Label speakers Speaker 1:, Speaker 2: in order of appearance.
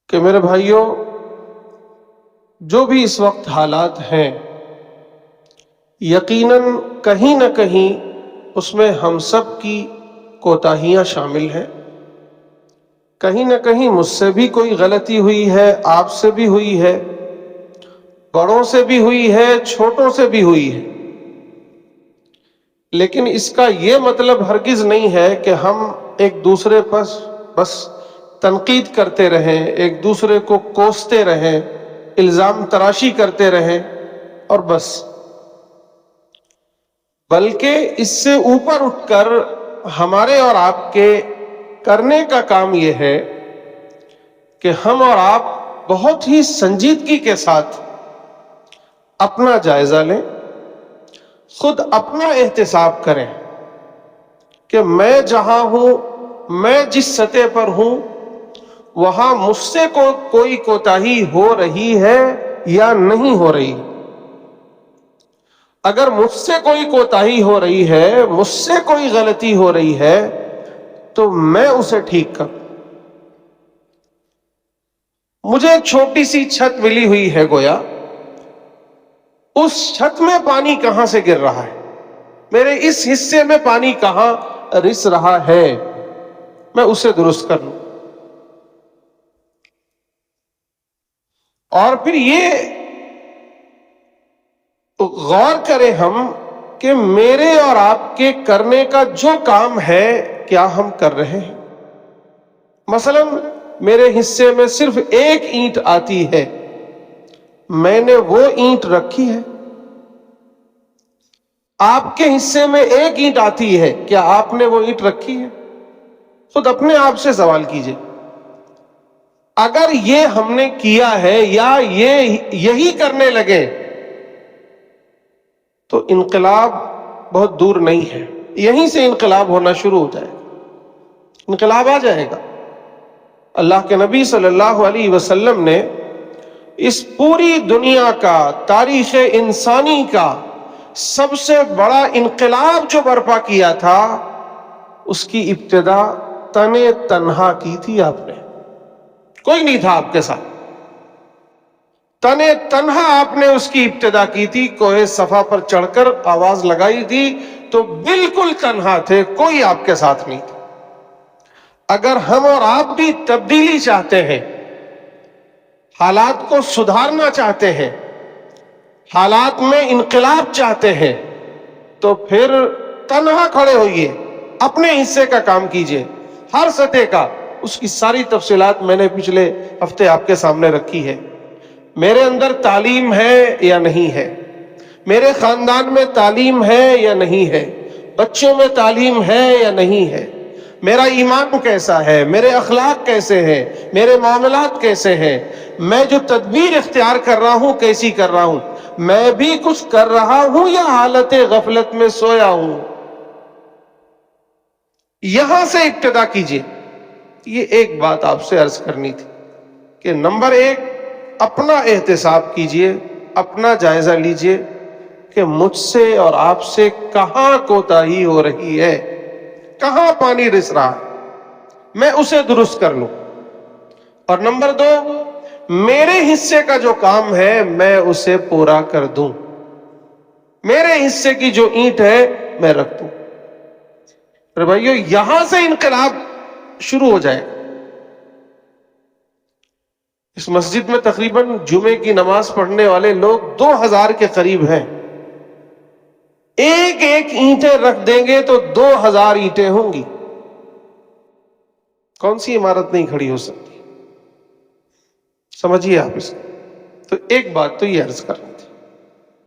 Speaker 1: کہ میرے بھائیوں، جو بھی اس وقت حالات ہیں، یقیناً کہیں نہ کہیں اس میں ہم سب کی کوتاہیاں شامل ہیں۔ کہیں نہ کہیں مجھ سے بھی کوئی غلطی ہوئی ہے، آپ سے بھی ہوئی ہے، بڑوں سے بھی ہوئی ہے، چھوٹوں سے بھی ہوئی ہے۔ لیکن اس کا یہ مطلب ہرگز نہیں ہے کہ ہم ایک دوسرے پر بس تنقید کرتے رہیں، ایک دوسرے کو کوستے رہیں، الزام تراشی کرتے رہیں اور بس، بلکہ اس سے اوپر اٹھ کر ہمارے اور آپ کے کرنے کا کام یہ ہے کہ ہم اور آپ بہت ہی سنجیدگی کے ساتھ اپنا جائزہ لیں، خود اپنا احتساب کریں کہ میں جہاں ہوں، میں جس سطح پر ہوں، وہاں مجھ سے کوئی کوتاہی ہو رہی ہے یا نہیں ہو رہی۔ اگر مجھ سے کوئی کوتاہی ہو رہی ہے، مجھ سے کوئی غلطی ہو رہی ہے، تو میں اسے ٹھیک کروں۔ مجھے ایک چھوٹی سی چھت ملی ہوئی ہے، گویا اس چھت میں پانی کہاں سے گر رہا ہے، میرے اس حصے میں پانی کہاں رس رہا ہے، میں اسے درست کر لوں۔ اور پھر یہ غور کریں ہم کہ میرے اور آپ کے کرنے کا جو کام ہے، کیا ہم کر رہے ہیں؟ مثلا میرے حصے میں صرف ایک اینٹ آتی ہے، میں نے وہ اینٹ رکھی ہے۔ آپ کے حصے میں ایک اینٹ آتی ہے، کیا آپ نے وہ اینٹ رکھی ہے؟ خود اپنے آپ سے سوال کیجئے۔ اگر یہ ہم نے کیا ہے یا یہی کرنے لگے تو انقلاب بہت دور نہیں ہے، یہیں سے انقلاب ہونا شروع ہو جائے گا، انقلاب آ جائے گا۔ اللہ کے نبی صلی اللہ علیہ وسلم نے اس پوری دنیا کا، تاریخ انسانی کا سب سے بڑا انقلاب جو برپا کیا تھا، اس کی ابتدا تنے تنہا کی تھی آپ نے۔ کوئی نہیں تھا آپ کے ساتھ، تنے تنہا آپ نے اس کی ابتدا کی تھی۔ کوہ صفا پر چڑھ کر آواز لگائی تھی تو بالکل تنہا تھے، کوئی آپ کے ساتھ نہیں تھا۔ اگر ہم اور آپ بھی تبدیلی چاہتے ہیں، حالات کو سدھارنا چاہتے ہیں، حالات میں انقلاب چاہتے ہیں، تو پھر تنہا کھڑے ہوئیے، اپنے حصے کا کام کیجئے، ہر سطح کا۔ اس کی ساری تفصیلات میں نے پچھلے ہفتے آپ کے سامنے رکھی ہے۔ میرے اندر تعلیم ہے یا نہیں ہے، میرے خاندان میں تعلیم ہے یا نہیں ہے، بچوں میں تعلیم ہے یا نہیں ہے، میرا ایمان کیسا ہے، میرے اخلاق کیسے ہیں، میرے معاملات کیسے ہیں، میں جو تدبیر اختیار کر رہا ہوں کیسی کر رہا ہوں، میں بھی کچھ کر رہا ہوں یا حالت غفلت میں سویا ہوں۔ یہاں سے ابتدا کیجئے۔ یہ ایک بات آپ سے عرض کرنی تھی کہ نمبر ایک، اپنا احتساب کیجئے، اپنا جائزہ لیجئے کہ مجھ سے اور آپ سے کہاں کوتاہی ہو رہی ہے، کہاں پانی رس رہا ہے، میں اسے درست کر لوں۔ اور نمبر دو، میرے حصے کا جو کام ہے میں اسے پورا کر دوں، میرے حصے کی جو اینٹ ہے میں رکھ دوں۔ پھر بھائیو، یہاں سے انقلاب شروع ہو جائے۔ اس مسجد میں تقریباً جمعے کی نماز پڑھنے والے لوگ 2000 کے قریب ہیں۔ ایک ایک اینٹیں رکھ دیں گے تو 2000 اینٹیں ہوں گی۔ کون سی عمارت نہیں کھڑی ہو سکتی؟ سمجھیے آپ اس کو۔ تو ایک بات تو یہ عرض کرنا